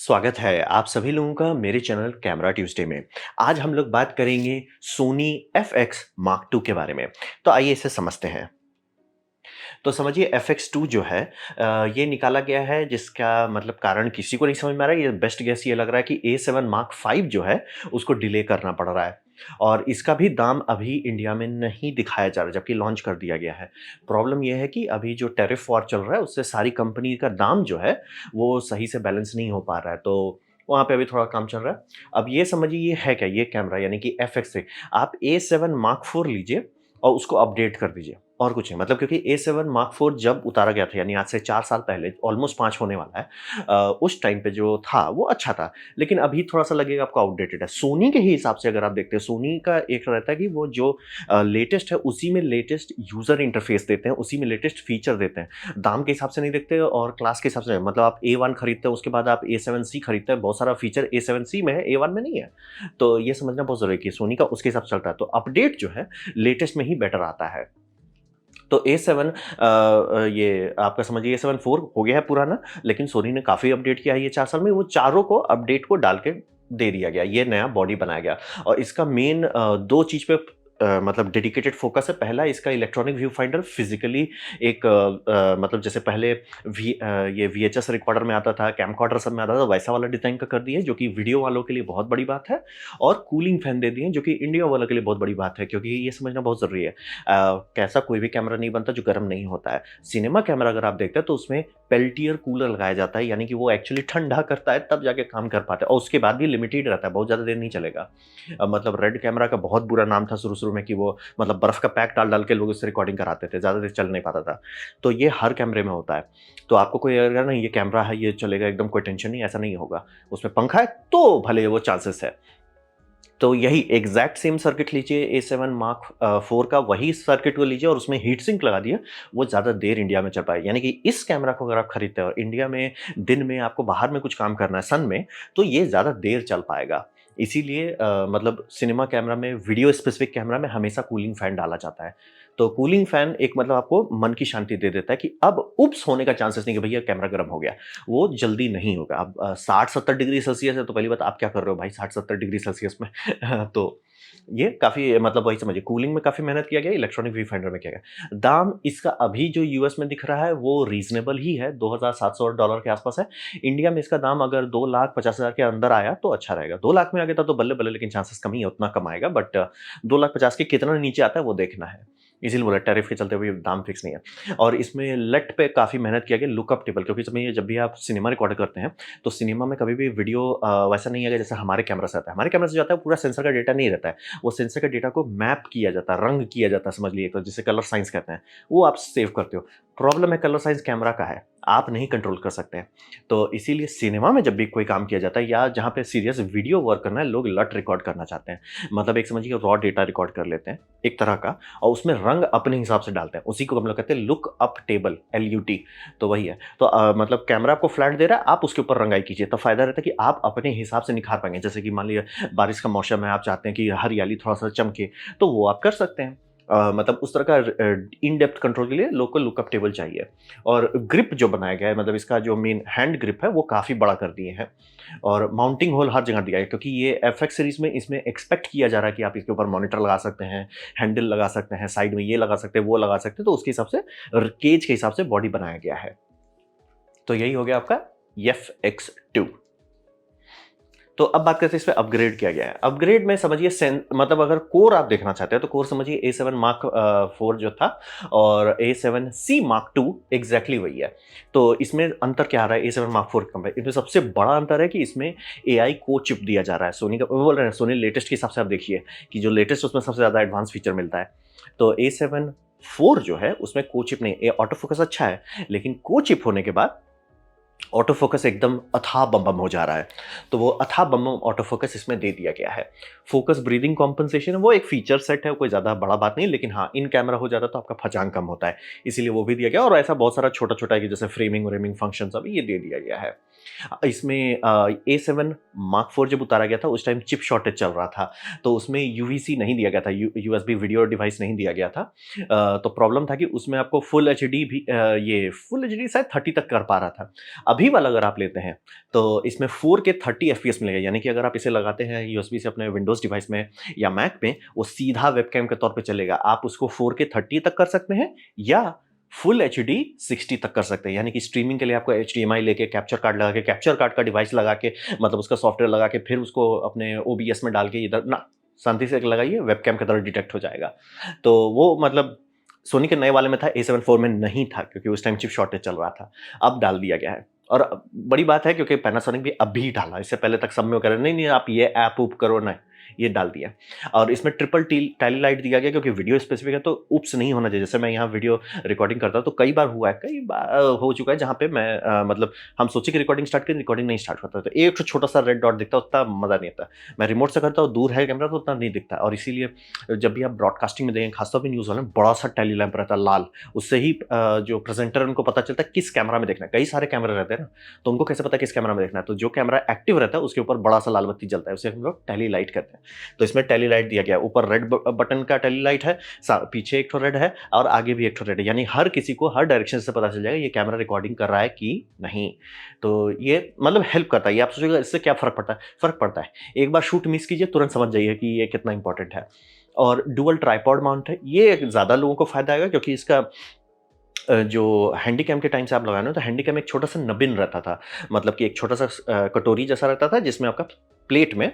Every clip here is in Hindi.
स्वागत है आप सभी लोगों का मेरे चैनल कैमरा ट्यूसडे में। आज हम लोग बात करेंगे सोनी FX Mark II के बारे में। तो आइए इसे समझते हैं। तो समझिए FX2 जो है ये निकाला गया है जिसका मतलब कारण किसी को नहीं समझ में आ रहा है। ये बेस्ट गेस ये लग रहा है कि A7 Mark V जो है उसको डिले करना पड़ रहा है और इसका भी दाम अभी इंडिया में नहीं दिखाया जा रहा जबकि लॉन्च कर दिया गया है। प्रॉब्लम ये है कि अभी जो टैरिफ वॉर चल रहा है उससे सारी कंपनी का दाम जो है वो सही से बैलेंस नहीं हो पा रहा है, तो वहाँ पे अभी थोड़ा काम चल रहा है। अब ये समझिए ये है क्या, ये कैमरा यानी कि FX6 आप A7 Mark IV लीजिए और उसको अपडेट कर दीजिए और कुछ नहीं। मतलब क्योंकि A7 Mark IV जब उतारा गया था यानी आज से 4 साल पहले, ऑलमोस्ट 5 होने वाला है, उस टाइम पे जो था वो अच्छा था, लेकिन अभी थोड़ा-सा लगेगा आपको आउटडेटेड है। सोनी के ही हिसाब से अगर आप देखते हैं, सोनी का एक रहता है कि वो जो लेटेस्ट है उसी में लेटेस्ट यूज़र इंटरफेस देते हैं, उसी में लेटेस्ट फीचर देते हैं। दाम के हिसाब से नहीं देखते और क्लास के हिसाब से नहीं। मतलब आप A1 खरीदते हैं उसके बाद आप A7C खरीदते हैं, बहुत सारा फीचर A7C में है, A1 में नहीं है। तो ये समझना बहुत ज़रूरी है कि सोनी का उसके हिसाब से चलता है। तो अपडेट जो है लेटेस्ट में ही बेटर आता है। तो A7 ये आपका समझिए A7 IV हो गया है पुराना, लेकिन सोनी ने काफ़ी अपडेट किया है ये 4 साल में। वो चारों को अपडेट को डाल के दे दिया गया, ये नया बॉडी बनाया गया और इसका मेन 2 चीज़ पे मतलब डेडिकेटेड फोकस है। पहला इसका इलेक्ट्रॉनिक व्यू फाइंडर फिजिकली एक मतलब जैसे पहले ये VHS रिकॉर्डर में आता था, कैमकॉर्डर सब में आता था, वैसा वाला डिज़ाइन का कर दिए जो कि वीडियो वालों के लिए बहुत बड़ी बात है। और कूलिंग फैन दे दिए जो कि इंडिया वालों के लिए बहुत बड़ी बात है, क्योंकि ये समझना बहुत ज़रूरी है। कैसा कोई भी कैमरा नहीं बनता जो गर्म नहीं होता है। सिनेमा कैमरा अगर आप देखते हैं तो उसमें पेल्टियर कूलर लगाया जाता है, यानी कि वो एक्चुअली ठंडा करता है तब जाके काम कर पाता है और उसके बाद भी लिमिटेड रहता है, बहुत ज़्यादा देर नहीं चलेगा। मतलब रेड कैमरा का बहुत बुरा नाम था शुरू-शुरू में कि वो मतलब बर्फ़ का पैक डाल-डाल के लोग उससे रिकॉर्डिंग कराते थे, ज़्यादा देर चल नहीं पाता था। तो ये हर कैमरे में होता है। तो आपको कोई अगर ना ये कैमरा है, ये चलेगा एकदम, कोई टेंशन नहीं, ऐसा नहीं होगा। उसमें पंखा है तो भले वो चांसेस है। तो यही एग्जैक्ट सेम सर्किट लीजिए A7 Mark IV का, वही सर्किट को लीजिए और उसमें हीट सिंक लगा दिए, वो ज़्यादा देर इंडिया में चल पाएगा। यानी कि इस कैमरा को अगर आप खरीदते हैं और इंडिया में दिन में आपको बाहर में कुछ काम करना है सन में, तो ये ज़्यादा देर चल पाएगा। इसीलिए मतलब सिनेमा कैमरा में, वीडियो स्पेसिफिक कैमरा में हमेशा कूलिंग फैन डाला जाता है। तो कूलिंग फैन एक मतलब आपको मन की शांति दे देता है कि अब उप्स होने का चांसेस नहीं कि भैया कैमरा गर्म हो गया। वो जल्दी नहीं होगा। अब 60-70 डिग्री सेल्सियस है तो पहली बात आप क्या कर रहे हो भाई 60-70 डिग्री सेल्सियस में। तो ये काफ़ी मतलब वही समझिए, कूलिंग में काफ़ी मेहनत किया गया, इलेक्ट्रॉनिक व्यू फाइंडर में किया गया। दाम इसका अभी जो यूएस में दिख रहा है वो रीज़नेबल ही है, $2700 के आसपास है। इंडिया में इसका दाम अगर 2,50,000 के अंदर आया तो अच्छा रहेगा। 2 लाख में आ गया था तो बल्ले-बल्ले, लेकिन चांसेस कम ही है, उतना कम आएगा, बट 2,50,000 के कितना नीचे आता है वो देखना है। इसीलिए बोला टैरिफ के चलते हुए दाम फिक्स नहीं है। और इसमें लेट पे काफ़ी मेहनत किया गया, लुकअप टेबल, क्योंकि समझिए जब भी आप सिनेमा रिकॉर्ड करते हैं तो सिनेमा में कभी भी वीडियो वैसा नहीं आएगा जैसे हमारे कैमरा से आता है। हमारे कैमरा से जो आता है पूरा सेंसर का डेटा नहीं रहता है, वो सेंसर के डेटा को मैप किया जाता है, रंग किया जाता है, समझ लीजिए, तो जिसे कलर साइंस कहते हैं, वो आप सेव करते हो। प्रॉब्लम है कलर साइंस कैमरा का है, आप नहीं कंट्रोल कर सकते हैं। तो इसीलिए सिनेमा में जब भी कोई काम किया जाता है या जहाँ पे सीरियस वीडियो वर्क करना है, लोग लट रिकॉर्ड करना चाहते हैं। मतलब एक समझिए रॉ डेटा रिकॉर्ड कर लेते हैं एक तरह का और उसमें रंग अपने हिसाब से डालते हैं, उसी को हम लोग कहते हैं लुक अप टेबल, LUT। तो वही है। तो मतलब कैमरा आपको फ्लैट दे रहा है, आप उसके ऊपर रंगाई कीजिए, तो फायदा रहता है कि आप अपने हिसाब से निखार पाएंगे। जैसे कि मान लीजिए बारिश का मौसम है, आप चाहते हैं कि हरियाली थोड़ा सा चमके, तो वो आप कर सकते हैं। मतलब उस तरह का इन डेप्थ कंट्रोल के लिए लोग को लुकअप टेबल चाहिए। और ग्रिप जो बनाया गया है, मतलब इसका जो मेन हैंड ग्रिप है वो काफ़ी बड़ा कर दिए हैं और माउंटिंग होल हर जगह दिया है, क्योंकि ये FX सीरीज में इसमें एक्सपेक्ट किया जा रहा है कि आप इसके ऊपर मॉनिटर लगा सकते हैं, हैंडल लगा सकते हैं, साइड में ये लगा सकते हैं, वो लगा सकते हैं, तो उसके हिसाब से केज के हिसाब से बॉडी बनाया गया है। तो यही हो गया आपका FX2। तो अब बात करते हैं इसमें अपग्रेड किया गया है। अपग्रेड में समझिए मतलब अगर कोर आप देखना चाहते हैं तो कोर समझिए A7 Mark IV जो था और A7C Mark II एग्जैक्टली वही है। तो इसमें अंतर क्या आ रहा है A7 Mark IV के कंपेयर, इसमें सबसे बड़ा अंतर है कि इसमें AI को चिप दिया जा रहा है। सोनी का वो बोल रहे हैं, सोनी लेटेस्ट के हिसाब से आप देखिए कि जो लेटेस्ट उसमें सबसे ज़्यादा एडवांस फीचर मिलता है। तो A7 IV जो है उसमें को चिप नहीं, ऑटो फोकस अच्छा है, लेकिन को चिप होने के बाद ऑटो फोकस एकदम अथाह बम बम हो जा रहा है। तो वो अथाह बम बम ऑटो फोकस इसमें दे दिया गया है। फोकस ब्रीदिंग कॉम्पनसेशन है, वो एक फीचर सेट है, कोई ज़्यादा बड़ा बात नहीं, लेकिन हाँ इन कैमरा हो जाता तो आपका फजांग कम होता है, इसीलिए वो भी दिया गया। और ऐसा बहुत सारा छोटा छोटा है कि जैसे फ्रेमिंग व्रेमिंग फंक्शन अभी ये दे दिया गया है। इसमें A7 मार्क 4 जब उतारा गया था उस टाइम चिप शॉर्टेज चल रहा था, तो उसमें यूवीसी नहीं दिया गया था, यूएसबी वीडियो डिवाइस नहीं दिया गया था। तो प्रॉब्लम था कि उसमें आपको फुल एचडी भी ये फुल एचडी शायद 30 तक कर पा रहा था। अभी वाला अगर आप लेते हैं तो इसमें 4K 30 एफपीएस मिलेगा, यानी कि अगर आप इसे लगाते हैं यूएसबी से अपने विंडोज डिवाइस में या मैक में, वो सीधा वेबकैम के तौर पे चलेगा। आप उसको 4K 30 तक कर सकते हैं या फुल एचडी 60 तक कर सकते हैं, यानी कि स्ट्रीमिंग के लिए आपको एचडीएमआई लेके कैप्चर कार्ड लगा के, कैप्चर कार्ड का डिवाइस लगा के, मतलब उसका सॉफ्टवेयर लगा के, फिर उसको अपने ओबीएस में डाल के इधर ना शांति से लगाइए, वेबकैम की तरह डिटेक्ट हो जाएगा। तो वो मतलब सोनी के नए वाले में था, A7 IV में नहीं था क्योंकि उस टाइम चिप शॉर्टेज चल रहा था। अब डाल दिया गया है और बड़ी बात है क्योंकि पैनासोनिक भी अभी डाला, इससे पहले तक सब में कह रहे नहीं नहीं आप ये ऐप ऊप करो, नहीं ये डाल दिया। और इसमें ट्रिपल टैली लाइट दिया गया क्योंकि वीडियो स्पेसिफिक है तो उप्स नहीं होना चाहिए। जैसे मैं यहाँ वीडियो रिकॉर्डिंग करता हूँ तो कई बार हुआ है, कई बार हो चुका है जहाँ पे मैं मतलब हम सोचे कि रिकॉर्डिंग स्टार्ट करें, रिकॉर्डिंग नहीं स्टार्ट होता, तो एक छोटा सा रेड डॉट दिखता है, उतना मजा नहीं आता। मैं रिमोट से करता हूँ, दूर है कैमरा तो उतना नहीं दिखता, और इसीलिए जब भी आप ब्रॉडकास्टिंग में देखें, खासतौर पर न्यूज़ वाले में, बड़ा सा टैली लैंप रहता है लाल, उससे ही जो प्रेजेंटर उनको पता चलता है किस कैमरा में देखना है। कई सारे कैमरे रहते हैं ना, तो उनको कैसे पता है किस कैमरा में देखना है, तो जो कैमरा एक्टिव रहता है उसके ऊपर बड़ा सा लाल बत्ती जलता है, उसे हम लोग टैली लाइट कहते हैं। तो इसमें टैली लाइट दिया गया है, ऊपर रेड बटन का टैली लाइट है, पीछे एक ठो रेड है और आगे भी एक ठो रेड है, यानी हर किसी को हर डायरेक्शन से पता चल जाएगा ये कैमरा रिकॉर्डिंग कर रहा है कि नहीं। तो ये मतलब हेल्प करता है। ये आप सोचेगा इससे क्या फर्क पड़ता है, फर्क पड़ता है। एक बार शूट मिस कीजिए तुरंत समझ जाइए कि ये कितना इंपॉर्टेंट है। और डुअल ट्राइपॉड माउंट है, ये ज़्यादा लोगों को फायदा आएगा क्योंकि इसका जो हैंडीकैम के टाइम से आप लगाए ना, तो हैंडीकैम एक छोटा सा नबिन रहता था, मतलब कि एक छोटा सा कटोरी जैसा रहता था जिसमें आपका प्लेट में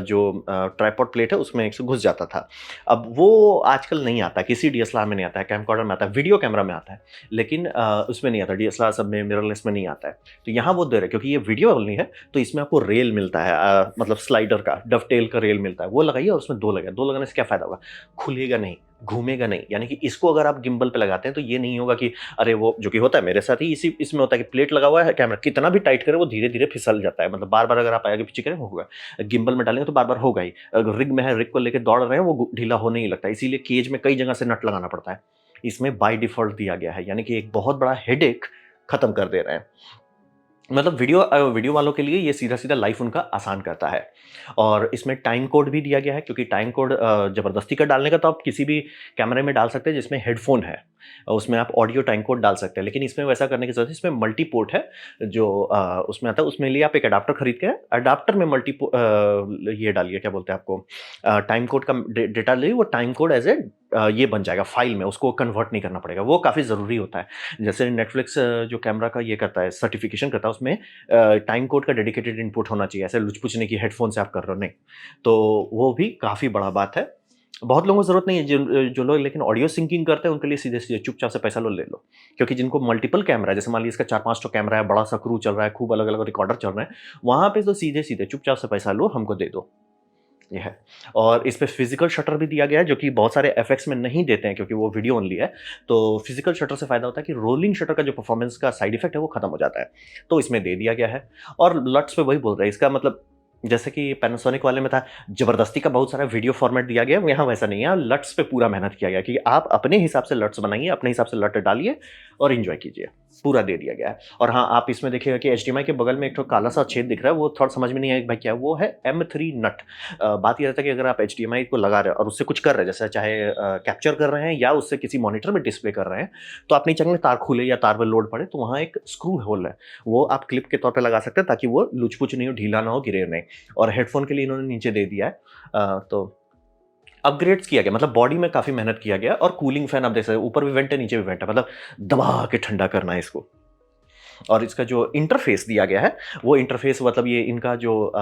जो ट्राइपॉड प्लेट है उसमें एक से घुस जाता था। अब वो आजकल नहीं आता, किसी डीएसएलआर में नहीं आता है, कैमकॉर्डर में आता है, वीडियो कैमरा में आता है, लेकिन उसमें नहीं आता, डीएसएलआर सब में, मिररलेस में नहीं आता है। तो यहाँ वो दे रहे हैं क्योंकि ये वीडियो ओनली है, तो इसमें आपको रेल मिलता है, मतलब स्लाइडर का, डवटेल का रेल मिलता है, वो लगाइए और उसमें दो लगाए। दो लगाने से क्या फायदा होगा, खुलेगा नहीं, घूमेगा नहीं। यानी कि इसको अगर आप गिम्बल पे लगाते हैं तो ये नहीं होगा कि अरे वो, जो कि होता है मेरे साथ ही, इसी इसमें होता है कि प्लेट लगा हुआ है, कैमरा कितना भी टाइट करे वो धीरे धीरे फिसल जाता है, मतलब बार बार अगर आप आगे पीछे करें होगा। गिम्बल में डालेंगे तो बार बार होगा ही। अगर रिग में है, रिग को लेकर दौड़ रहे हैं, वो ढीला होने ही लगता है, इसीलिए केज में कई जगह से नट लगाना पड़ता है। इसमें बाय डिफॉल्ट दिया गया है, यानी कि एक बहुत बड़ा हेडेक खत्म कर दे रहे हैं। मतलब वीडियो वालों के लिए ये सीधा-सीधा लाइफ उनका आसान करता है। और इसमें टाइम कोड भी दिया गया है क्योंकि टाइम कोड ज़बरदस्ती का डालने का तो आप किसी भी कैमरे में डाल सकते हैं जिसमें हेडफ़ोन है। उसमें आप ऑडियो टाइम कोड डाल सकते हैं, लेकिन इसमें वैसा करने की ज़रूरत है। इसमें मल्टी पोर्ट है जो उसमें आता है, उसमें लिए आप एक एडाप्टर खरीद के, एडाप्टर में ये डालिए, क्या बोलते हैं आपको, टाइम कोड का डेटा लिए, वो टाइम कोड एज़ ये बन जाएगा फ़ाइल में, उसको कन्वर्ट नहीं करना पड़ेगा। वो काफ़ी ज़रूरी होता है। जैसे नेटफ्लिक्स जो कैमरा का ये करता है, सर्टिफ़िकेशन करता है, उसमें टाइम कोड का डेडिकेटेड इनपुट होना चाहिए, ऐसे लुच-पुच नहीं कि हेडफ़ोन से आप कर रहे हो, नहीं। तो वो भी काफ़ी बड़ा बात है। बहुत लोगों को ज़रूरत नहीं है, जो लोग लेकिन ऑडियो सिंकिंग करते हैं उनके लिए सीधे-सीधे चुपचाप से पैसा लो, ले लो। क्योंकि जिनको मल्टीपल कैमरा है, जैसे मान लीजिए इसका 4-5 ठो कैमरा है, बड़ा-सा क्रू चल रहा है, खूब अलग-अलग रिकॉर्डर चल रहे हैं, वहाँ पे तो सीधे-सीधे चुपचाप से पैसा लो, हमको दे दो। ये है। और इस पे फिजिकल शटर भी दिया गया है जो कि बहुत सारे एफएक्स में नहीं देते हैं क्योंकि वो वीडियो ओनली है। तो फिजिकल शटर से फायदा होता है कि रोलिंग शटर का जो परफॉर्मेंस का साइड इफेक्ट है वो खत्म हो जाता है। तो इसमें दे दिया गया है। और लट्स पे वही बोल रहे हैं, इसका मतलब जैसे कि पैनासोनिक वाले में था, जबरदस्ती का बहुत सारा वीडियो फॉर्मेट दिया गया, यहाँ वैसा नहीं है। लट्स पे पूरा मेहनत किया गया कि आप अपने हिसाब से लट्स बनाइए, अपने हिसाब से लट डालिए और एंजॉय कीजिए। पूरा दे दिया गया है। और हाँ, आप इसमें देखिएगा कि एचडीएमआई के बगल में एक काला सा छेद दिख रहा है, वो थोड़ा समझ में नहीं आया भाई क्या है, वो है M3 नट। बात ये रहता है कि अगर आप एचडीएमआई को लगा रहे हो और उससे कुछ कर रहे हैं, जैसे चाहे कैप्चर कर रहे हैं या उससे किसी मॉनिटर में डिस्प्ले कर रहे हैं, तो आप नहीं चाहेंगे तार खुले या तार पर लोड पड़े, तो वहाँ एक स्क्रू होल है, वो आप क्लिप के तौर पर लगा सकते हैं ताकि वो लुच-पुच नहीं हो, ढीला ना हो, गिरे नहीं। और हेडफोन के लिए इन्होंने नीचे दे दिया है। तो अपग्रेड्स किया गया, मतलब बॉडी में काफ़ी मेहनत किया गया। और कूलिंग फैन आप देख सकते हैं, ऊपर भी वेंट है, नीचे भी वेंट है, मतलब दबा के ठंडा करना है इसको। और इसका जो इंटरफेस दिया गया है, वो इंटरफेस मतलब ये इनका जो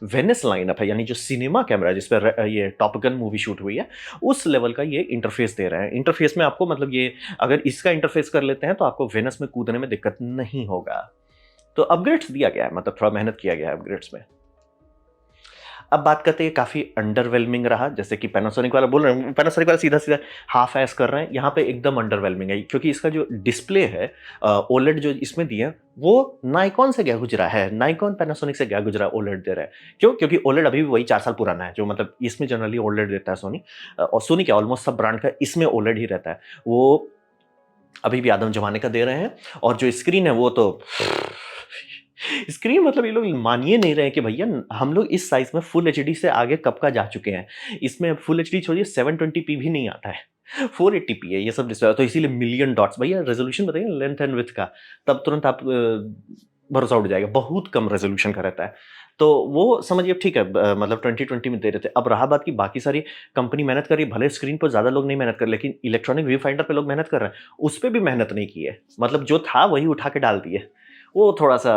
वेनिस लाइनअप है, यानी जो सिनेमा कैमरा है जिस पर ये टॉप गन मूवी शूट हुई है, उस लेवल का ये इंटरफेस दे रहे हैं। इंटरफेस में आपको मतलब ये अगर इसका इंटरफेस कर लेते हैं तो आपको वेनिस में कूदने में दिक्कत नहीं होगा। तो अपग्रेड्स दिया गया है, मतलब थोड़ा मेहनत किया गया है अपग्रेड्स में। अब बात करते हैं, काफ़ी अंडरवेलमिंग रहा, जैसे कि पैनासोनिक वाला बोल रहे हैं, पैनासोनिक वाला सीधा-सीधा हाफ ऐस कर रहे हैं, यहाँ पे एकदम अंडरवेलमिंग है क्योंकि इसका जो डिस्प्ले है ओलेड जो इसमें दिए हैं, वो नाइकॉन से गया गुजरा है, नाइकॉन पैनासोनिक से गया गुजरा ओलेड दे रहा है। क्यों? क्योंकि ओलेड अभी भी वही 4 साल पुराना है, जो मतलब इसमें जनरली ओलेड देता है सोनी। और सोनी क्या, ऑलमोस्ट सब ब्रांड का इसमें ओलेड ही रहता है। वो अभी भी आदम ज़माने का दे रहे हैं। और जो स्क्रीन है वो तो स्क्रीन मतलब ये लोग मानिए नहीं रहे हैं कि भैया हम लोग इस साइज़ में फुल एचडी से आगे कब का जा चुके हैं। इसमें फुल एचडी छोड़िए 720p भी नहीं आता है। 480p है ये सब डिस्प्ले, तो इसीलिए मिलियन डॉट्स, भैया रेज़ोल्यूशन बताइए लेंथ एंड विड्थ का, तब तुरंत आप भरोसा उठ जाएगा। बहुत कम रेज़ोल्यूशन का रहता है। तो वो समझिए अब ठीक है, मतलब 2020 में दे रहे थे। अब रहा बात कि बाकी सारी कंपनी मेहनत कर रही है, भले स्क्रीन पर ज़्यादा लोग नहीं मेहनत कर रहे, लेकिन इलेक्ट्रॉनिक व्यू फाइंडर पे लोग मेहनत कर रहे हैं। उस पे भी मेहनत नहीं की है। मतलब जो था वही उठा के डाल दिए। वो थोड़ा-सा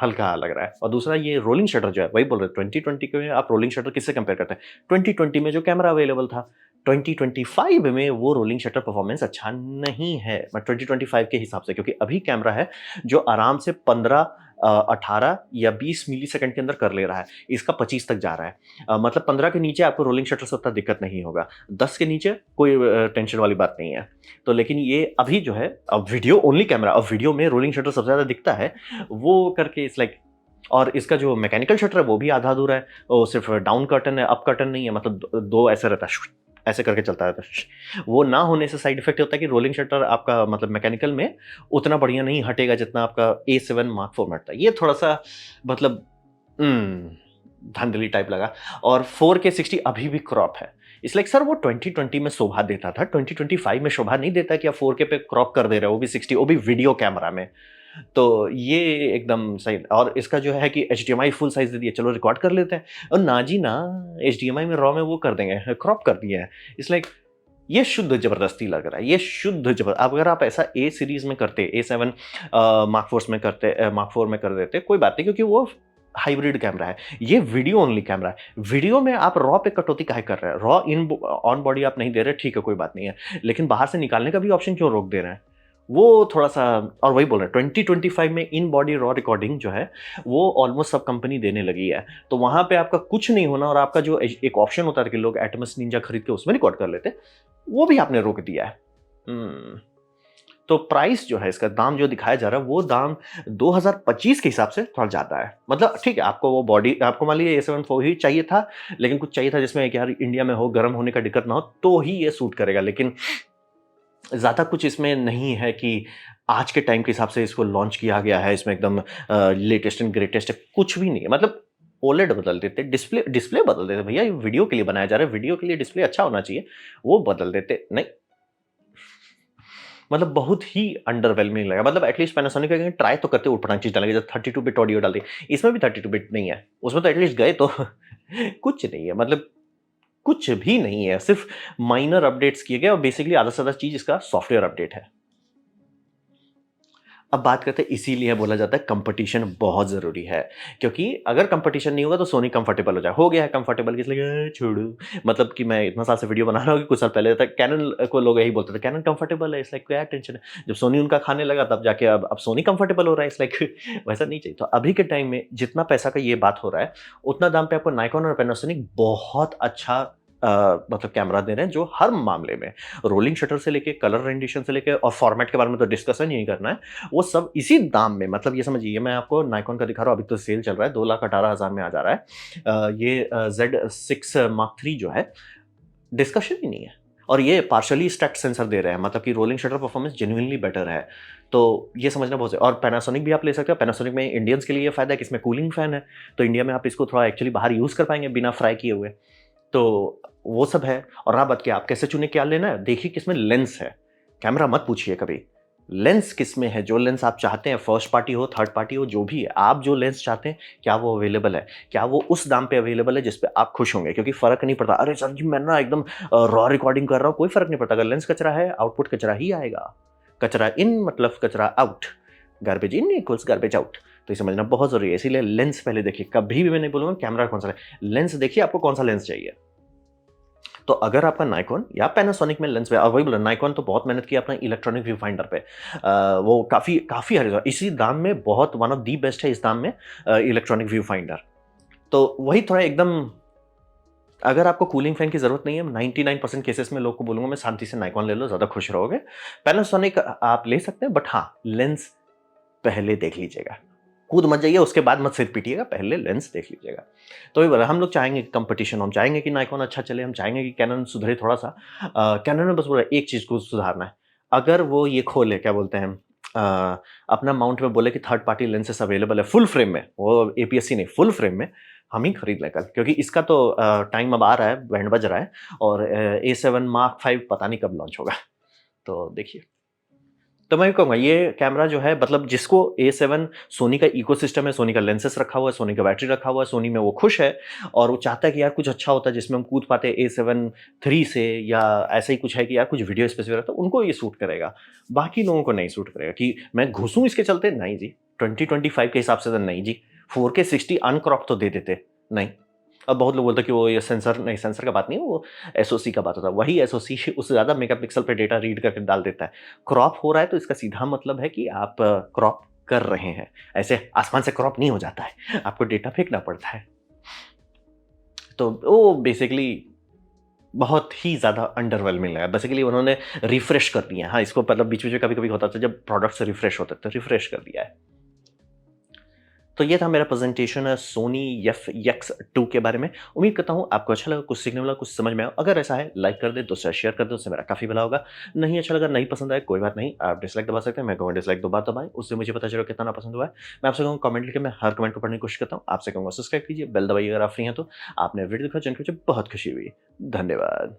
हल्का लग रहा है। और दूसरा ये रोलिंग शटर जो है, वही बोल रहे हैं 2020 के में आप रोलिंग शटर किससे कंपेयर करते हैं? 2020 में जो कैमरा अवेलेबल था, 2025 में वो रोलिंग शटर परफॉर्मेंस अच्छा नहीं है। 2025 के हिसाब से, क्योंकि अभी कैमरा है जो आराम से 15 18 या 20 मिलीसेकंड के अंदर कर ले रहा है। इसका 25 तक जा रहा है। मतलब 15 के नीचे आपको रोलिंग शटर से उतना दिक्कत नहीं होगा। 10 के नीचे कोई टेंशन वाली बात नहीं है। तो लेकिन ये अभी जो है, अब वीडियो ओनली कैमरा, अब वीडियो में रोलिंग शटर सबसे ज़्यादा दिखता है, वो करके इट्स लाइक। और इसका जो मैकेनिकल शटर है वो भी आधा-अधूरा है। वो सिर्फ डाउन कर्टन है, अप कर्टन नहीं है, मतलब 2 ऐसे रहता है, ऐसे करके चलता रहता है। वो ना होने से साइड इफेक्ट होता है कि रोलिंग शटर आपका मतलब मैकेनिकल में उतना बढ़िया नहीं हटेगा जितना आपका A7 Mark IV में हटता है। ये थोड़ा-सा मतलब धांधली टाइप लगा। और 4K 60 अभी भी क्रॉप है। इट्स लाइक सर वो 2020 में शोभा देता था, 2025 में शोभा नहीं देता कि आप 4K पे क्रॉप कर दे रहे हो, वो भी 60, वो भी वीडियो कैमरा में। तो ये एकदम सही। और इसका जो है कि एचडीएमआई फुल साइज दे दिया, चलो रिकॉर्ड कर लेते हैं। और ना जी ना, एचडीएमआई में रॉ में वो कर देंगे, क्रॉप कर दिया है। इट्स लाइक ये शुद्ध जबरदस्ती लग रहा है, ये शुद्ध जबर। अब अगर आप ऐसा ए सीरीज में करते, A7 मार्क 4 में करते, मार्क 4 में कर देते, कोई बात नहीं, क्योंकि वो हाइब्रिड कैमरा है। ये वीडियो ओनली कैमरा है। वीडियो में आप रॉ पे कटौती काहे कर रहे हैं? रॉ इन ऑन बॉडी आप नहीं दे रहे, ठीक है, कोई बात नहीं है, लेकिन बाहर से निकालने का भी ऑप्शन क्यों रोक दे रहे हैं? वो थोड़ा-सा। और वही बोल रहे हैं 2025 में इन बॉडी रॉ रिकॉर्डिंग जो है, वो ऑलमोस्ट सब कंपनी देने लगी है। तो वहाँ पे आपका कुछ नहीं होना, और आपका जो एक ऑप्शन होता था कि लोग एटमस निंजा खरीद के उसमें रिकॉर्ड कर लेते, वो भी आपने रोक दिया है। तो प्राइस जो है, इसका दाम जो दिखाया जा रहा है, वो दाम 2025 के हिसाब से थोड़ा ज़्यादा है। मतलब ठीक है, आपको वो बॉडी, आपको मान लीजिए A7 IV ही चाहिए था, लेकिन कुछ चाहिए था जिसमें कि यार इंडिया में हो, गर्म होने का दिक्कत ना हो, तो ही ये सूट करेगा। लेकिन ज़्यादा कुछ इसमें नहीं है कि आज के टाइम के हिसाब से इसको लॉन्च किया गया है, इसमें एकदम लेटेस्ट एंड ग्रेटेस्ट है, कुछ भी नहीं है। मतलब ओलेड बदल देते, डिस्प्ले डिस्प्ले बदल देते, भैया ये वीडियो के लिए बनाया जा रहा है, वीडियो के लिए डिस्प्ले अच्छा होना चाहिए, वो बदल देते, नहीं। मतलब बहुत ही अंडरवेलमिंग लगा। मतलब एटलीस्ट पैनासोनिक अगर ट्राई तो करते ऊट-पटांग चीज़ डालेंगे, जैसे 32 बिट ऑडियो डाल दी, इसमें भी 32 बिट नहीं है, उसमें तो एटलीस्ट गए तो कुछ नहीं है, मतलब कुछ भी नहीं है, सिर्फ माइनर अपडेट्स किए गए, और बेसिकली आधा से ज़्यादा चीज़ इसका सॉफ्टवेयर अपडेट है। अब बात करते हैं, इसीलिए बोला जाता है कंपटीशन बहुत ज़रूरी है, क्योंकि अगर कंपटीशन नहीं होगा तो सोनी कंफर्टेबल हो गया है कंफर्टेबल, इसलिए छोड़ो। मतलब कि मैं इतना साल से वीडियो बना रहा हूँ कि कुछ साल पहले तक कैनन को लोग यही बोलते थे, कैनन कंफर्टेबल है, इट्स लाइक क्या टेंशन है। जब सोनी उनका खाने लगा तब जाके अब सोनी कंफर्टेबल हो रहा है, इट्स लाइक वैसा नहीं चाहिए। तो अभी के टाइम में जितना पैसा का ये बात हो रहा है, उतना दाम पे आपको नाइकॉन और पैनासोनिक बहुत अच्छा मतलब कैमरा दे रहे हैं, जो हर मामले में रोलिंग शटर से लेके, कलर रेंडिशन से लेके, और फॉर्मेट के बारे में तो डिस्कशन ही नहीं करना है, वो सब इसी दाम में। मतलब ये समझिए, मैं आपको नाइकॉन का दिखा रहा हूँ, अभी तो सेल चल रहा है, 2,18,000 में आ जा रहा है। ये Z6 Mark III जो है, डिस्कशन ही नहीं है। और ये पार्शियली स्टैक्ड सेंसर दे रहे हैं, मतलब कि rolling shutter performance genuinely better है। तो ये समझना बहुत है। और पैनासोनिक भी आप ले सकते हो। पैनासोनिक में इंडियंस के लिए ये फायदा है कि इसमें कूलिंग फैन है, तो इंडिया में आप इसको थोड़ा एक्चुअली बाहर यूज़ कर पाएंगे बिना फ्राई किए हुए। तो वो सब है। और रहा बात कि आप कैसे चुने, क्या लेना है, देखिए किसमें लेंस है। कैमरा मत पूछिए कभी, लेंस किसमें है। जो लेंस आप चाहते हैं, फर्स्ट पार्टी हो, थर्ड पार्टी हो, जो भी है, आप जो लेंस चाहते हैं, क्या वो अवेलेबल है, क्या वो उस दाम पे अवेलेबल है जिस पे आप खुश होंगे। क्योंकि फ़र्क नहीं पड़ता, अरे सर जी मैं ना एकदम रॉ रिकॉर्डिंग कर रहा हूँ, कोई फ़र्क नहीं पड़ता। अगर लेंस कचरा है, आउटपुट कचरा ही आएगा। कचरा इन मतलब कचरा आउट, गार्बेज इन इक्वल्स गार्बेज आउट। तो ये समझना बहुत ज़रूरी है। इसीलिए लेंस पहले देखिए, कभी भी मैं नहीं बोलूँगा कैमरा कौन सा है, लेंस देखिए आपको कौन सा लेंस चाहिए। तो अगर आपका नाइकॉन या पैनासोनिक में लेंस पे, और वही बोला, नाइकॉन तो बहुत मेहनत की अपना इलेक्ट्रॉनिक व्यू फाइंडर पे, वो काफ़ी काफ़ी हर इसी दाम में बहुत वन ऑफ दी बेस्ट है इस दाम में इलेक्ट्रॉनिक व्यू फाइंडर। तो वही थोड़ा एकदम, अगर आपको कूलिंग फैन की ज़रूरत नहीं है, 99% केसेस में लोग को बोलूँगा मैं, शांति से नाइकॉन ले लो, ज़्यादा खुश रहोगे। पैनासोनिक आप ले सकते हैं, बट हाँ, लेंस पहले देख लीजिएगा। कूद मत जाइए, उसके बाद मत सिर पीटिएगा, पहले लेंस देख लीजिएगा। तो वही बोला, हम लोग चाहेंगे कंपटीशन, हम चाहेंगे कि नाइकॉन अच्छा चले, हम चाहेंगे कि कैनन सुधरे थोड़ा सा। कैनन ने बस बोला एक चीज़ को सुधारना है, अगर वो ये खोले, क्या बोलते हैं, अपना माउंट में बोले कि थर्ड पार्टी लेंसेस अवेलेबल है फुल फ्रेम में, वो एपीएस-सी नहीं, फुल फ्रेम में, हम ही खरीद लें कल, क्योंकि इसका तो टाइम अब आ रहा है, बैंड बज रहा है और A7 मार्क 5 पता नहीं कब लॉन्च होगा। तो देखिए, तो मैं ये कहूँगा ये कैमरा जो है, मतलब जिसको A7 सोनी का इकोसिस्टम है, सोनी का लेंसेस रखा हुआ है, सोनी का बैटरी रखा हुआ है, सोनी में वो खुश है और वो चाहता है कि यार कुछ अच्छा होता है जिसमें हम कूद पाते हैं A7 III से, या ऐसा ही कुछ है कि यार कुछ वीडियो स्पेसिफिक रहता है, उनको ये सूट करेगा। बाकी लोगों को नहीं सूट करेगा कि मैं घुसूँ इसके चलते, नहीं जी। 2025 के हिसाब से तो नहीं जी। 4K 60 अनक्रॉप तो दे देते, नहीं। अब बहुत लोग बोलते हैं कि वो ये सेंसर नहीं, सेंसर का बात नहीं है, वो एसओसी का बात होता है। वही एसओसी उससे ज़्यादा मेगापिक्सल पे डेटा रीड करके डाल देता है। क्रॉप हो रहा है तो इसका सीधा मतलब है कि आप क्रॉप कर रहे हैं। ऐसे आसमान से क्रॉप नहीं हो जाता है, आपको डेटा फेंकना पड़ता है। तो वो बेसिकली बहुत ही ज़्यादा अंडरवेलमिंग लगा। बेसिकली उन्होंने रिफ्रेश कर दिया है। हाँ, इसको मतलब बीच-बीच में कभी-कभी होता था जब प्रोडक्ट्स रिफ्रेश होते थे, तो रिफ्रेश कर दिया है। तो ये था मेरा प्रेजेंटेशन सोनी FX2 के बारे में। उम्मीद करता हूँ आपको अच्छा लगा, कुछ सीखने वाला, कुछ समझ में आया। अगर ऐसा है लाइक कर दें, दोस्तों से शेयर कर दें, उससे मेरा काफ़ी भला होगा। नहीं अच्छा लगा, नहीं पसंद आया, कोई बात नहीं, आप डिसलाइक दबा सकते हैं। मैं कहूँगा डिसलाइक 2 बार दबाएँ, उससे मुझे पता चलेगा कितना पसंद हुआ है। मैं आपसे कहूँगा कमेंट लिखें, मैं हर कमेंट को पढ़ने की कोशिश करता हूँ। आपसे कहूँगा सब्सक्राइब कीजिए, बेल दबाइए अगर आप फ्री हैं तो। आपने वीडियो देखा, जिनकी मुझे बहुत खुशी हुई। धन्यवाद।